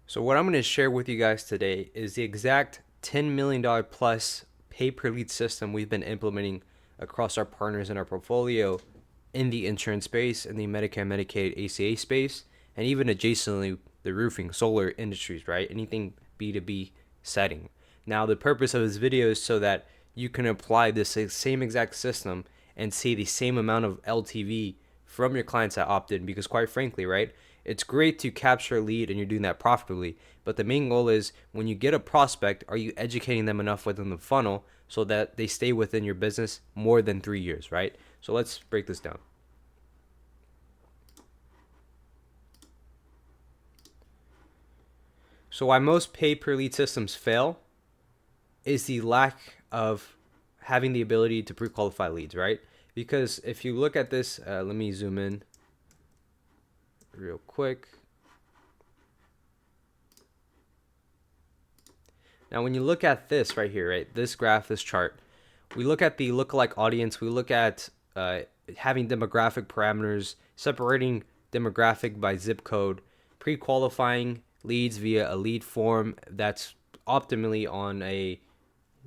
So what I'm going to share with you guys today is the exact $10 million plus pay per lead system we've been implementing across our partners in our portfolio in the insurance space, in the Medicare, Medicaid, ACA space, and even adjacently the roofing, solar industries, right? Anything B2B setting. Now, the purpose of this video is so that you can apply this same exact system and see the same amount of LTV from your clients that opt in, because quite frankly, right, it's great to capture a lead and you're doing that profitably, but the main goal is when you get a prospect, are you educating them enough within the funnel so that they stay within your business more than 3 years, right? So let's break this down. So why most pay per lead systems fail is the lack of having the ability to pre-qualify leads, right? Because if you look at this, let me zoom in real quick. Now, when you look at this right here, right, this graph, this chart, we look at the lookalike audience. We look at having demographic parameters, separating demographic by zip code, pre-qualifying leads via a lead form that's optimally on a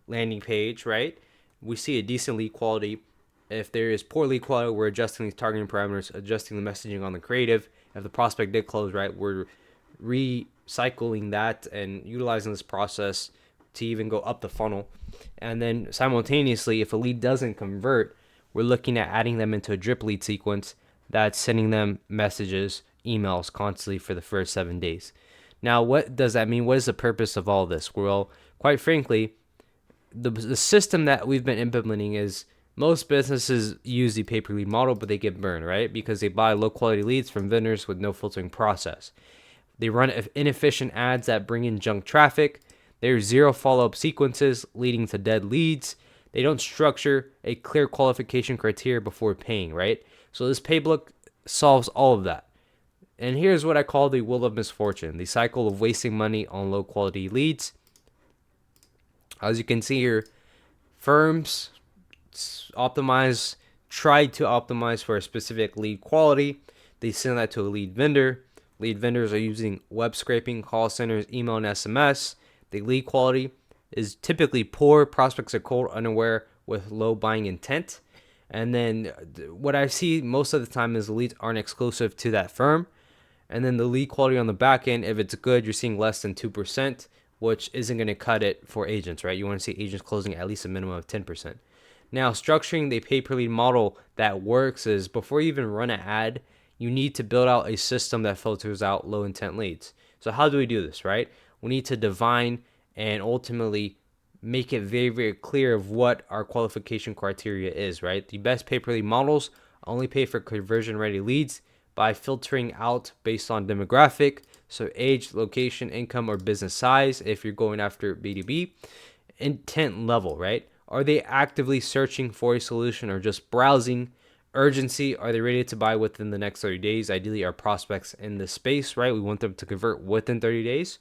landing page, right? We see a decent lead quality. If there is poor lead quality, we're adjusting these targeting parameters, adjusting the messaging on the creative. If the prospect did close, right, we're recycling that and utilizing this process to even go up the funnel. And then simultaneously, if a lead doesn't convert, we're looking at adding them into a drip lead sequence that's sending them messages, emails constantly for the first 7 days. Now, what does that mean? What is the purpose of all this? Well, quite frankly, the system that we've been implementing is most businesses use the pay per lead model, but they get burned, right? Because they buy low quality leads from vendors with no filtering process. They run inefficient ads that bring in junk traffic. There's zero follow-up sequences leading to dead leads. They don't structure a clear qualification criteria before paying, right? So this playbook solves all of that. And here's what I call the wheel of misfortune, the cycle of wasting money on low quality leads. As you can see here, firms try to optimize for a specific lead quality. They send that to a lead vendor. Lead vendors are using web scraping, call centers, email, and SMS. The lead quality is typically poor. Prospects are cold, unaware, with low buying intent. And then what I see most of the time is the leads aren't exclusive to that firm. And then the lead quality on the back end, if it's good, you're seeing less than 2%, which isn't going to cut it for agents, right? You want to see agents closing at least a minimum of 10%. Now, structuring the pay per lead model that works is before you even run an ad, you need to build out a system that filters out low intent leads. So how do we do this, right? We need to define and ultimately make it very, very clear of what our qualification criteria is, right? The best pay per lead models only pay for conversion ready leads by filtering out based on demographic, so age, location, income, or business size if you're going after B2B, intent level, right? Are they actively searching for a solution or just browsing? Urgency, are they ready to buy within the next 30 days? Ideally, our prospects in this space, right? We want them to convert within 30 days.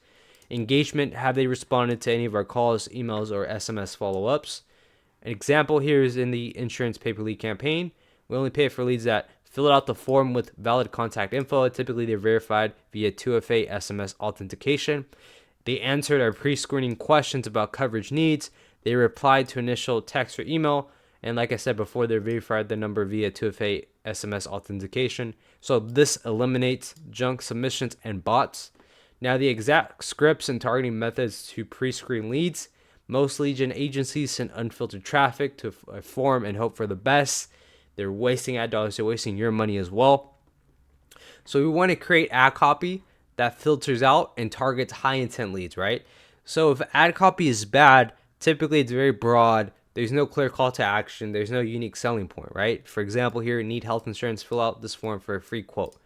Engagement, have they responded to any of our calls, emails, or SMS follow-ups? An example here is in the insurance pay-per-lead campaign. We only pay for leads that fill out the form with valid contact info. Typically, they're verified via 2FA SMS authentication. They answered our pre-screening questions about coverage needs. They replied to initial text or email. And like I said before, they verified the number via 2FA SMS authentication. So this eliminates junk submissions and bots. Now, the exact scripts and targeting methods to pre-screen leads. Most lead gen agencies send unfiltered traffic to a form and hope for the best. They're wasting ad dollars. They're wasting your money as well. So we want to create ad copy that filters out and targets high intent leads, right? So if ad copy is bad, typically it's very broad. There's no clear call to action. There's no unique selling point, right? For example, here, need health insurance, fill out this form for a free quote.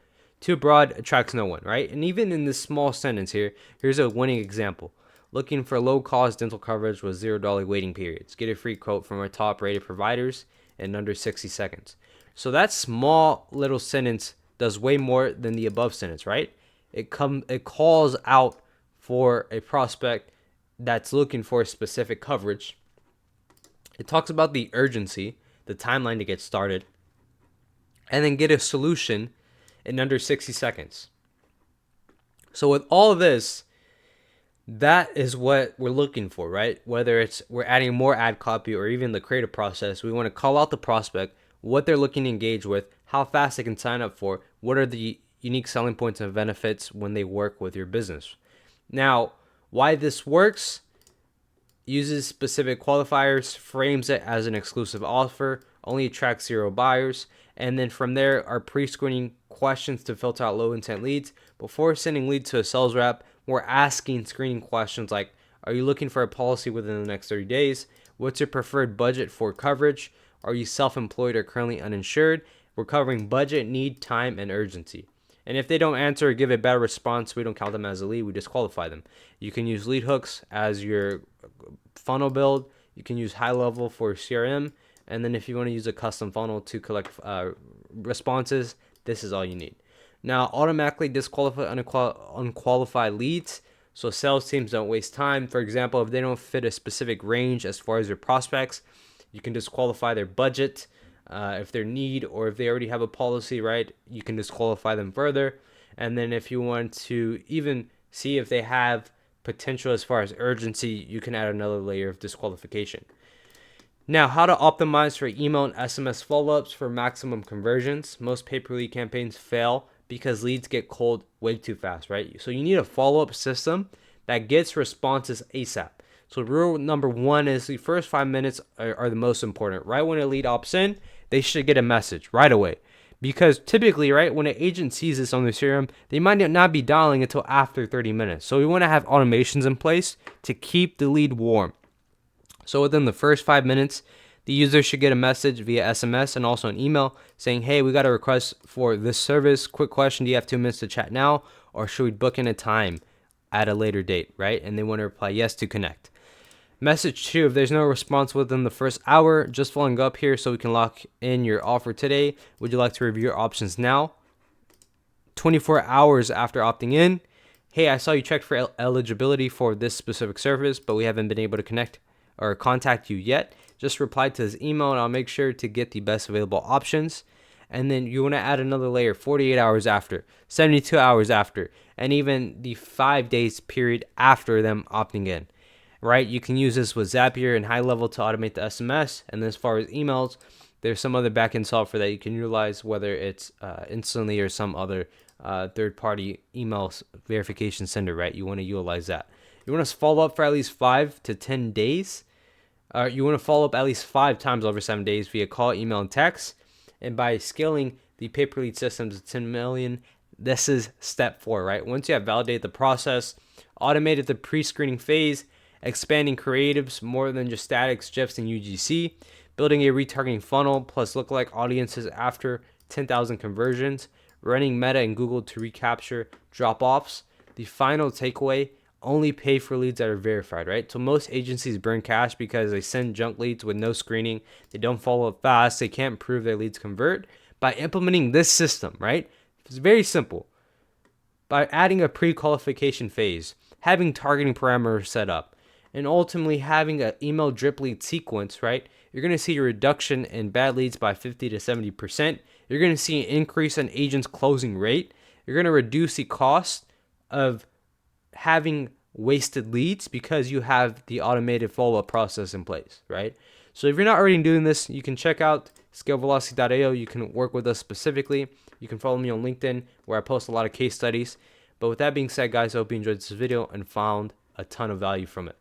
Too broad, attracts no one, right? And even in this small sentence here, here's a winning example. Looking for low-cost dental coverage with $0 waiting periods. Get a free quote from our top-rated providers in under 60 seconds. So that small little sentence does way more than the above sentence, right? It calls out for a prospect that's looking for specific coverage. It talks about the urgency, the timeline to get started, and then get a solution in under 60 seconds. So with all of this, That is what we're looking for, right? Whether it's we're adding more ad copy or even the creative process, we want to call out the prospect, what they're looking to engage with, how fast they can sign up for, what are the unique selling points and benefits when they work with your business. Now, why this works: uses specific qualifiers, frames it as an exclusive offer, only attracts 0 buyers, and then from there are pre-screening questions to filter out low intent leads. Before sending leads to a sales rep, we're asking screening questions like, are you looking for a policy within the next 30 days? What's your preferred budget for coverage? Are you self-employed or currently uninsured? We're covering budget, need, time, and urgency. And if they don't answer or give a bad response, we don't count them as a lead, we disqualify them. You can use lead hooks as your funnel build. You can use high level for CRM. And then if you want to use a custom funnel to collect responses, this is all you need. Now, automatically disqualify unqualified leads. So sales teams don't waste time. For example, if they don't fit a specific range as far as your prospects, you can disqualify their budget. If their need, or if they already have a policy, right, you can disqualify them further. And then if you want to even see if they have potential as far as urgency, you can add another layer of disqualification. Now, how to optimize for email and SMS follow-ups for maximum conversions. Most pay-per-lead campaigns fail because leads get cold way too fast, right? So you need a follow-up system that gets responses ASAP. So rule number 1 is the first 5 minutes are the most important. Right when a lead opts in, they should get a message right away. Because typically, right, when an agent sees this on their CRM, they might not be dialing until after 30 minutes. So we want to have automations in place to keep the lead warm. So within the first 5 minutes, the user should get a message via SMS and also an email saying, hey, we got a request for this service. Quick question, do you have 2 minutes to chat now? Or should we book in a time at a later date, right? And they want to reply yes to connect. Message 2, if there's no response within the first hour, just following up here so we can lock in your offer today. Would you like to review your options now? 24 hours after opting in, hey, I saw you checked for eligibility for this specific service, but we haven't been able to connect or contact you yet. Just reply to his email and I'll make sure to get the best available options. And then you want to add another layer 48 hours after, 72 hours after, and even the 5 days period after them opting in. Right? You can use this with Zapier and high level to automate the SMS. And then as far as emails, there's some other backend software that you can utilize, whether it's Instantly or some other third-party email verification sender, right? You want to utilize that. You want to follow up for at least 5 to 10 days. You want to follow up at least 5 times over 7 days via call, email, and text. And by scaling the pay-per-lead system to 10 million, this is step 4, right? Once you have validated the process, automated the pre-screening phase, expanding creatives more than just statics, GIFs, and UGC, building a retargeting funnel plus lookalike audiences after 10,000 conversions, running Meta and Google to recapture drop-offs. The final takeaway, only pay for leads that are verified, right? So most agencies burn cash because they send junk leads with no screening. They don't follow up fast. They can't prove their leads convert. By implementing this system, right? It's very simple. By adding a pre-qualification phase, having targeting parameters set up, and ultimately having an email drip lead sequence, right? You're going to see a reduction in bad leads by 50 to 70%. You're going to see an increase in agents' closing rate. You're going to reduce the cost of having wasted leads because you have the automated follow-up process in place, right? So if you're not already doing this, you can check out scalevelocity.io. You can work with us specifically. You can follow me on LinkedIn where I post a lot of case studies. But with that being said, guys, I hope you enjoyed this video and found a ton of value from it.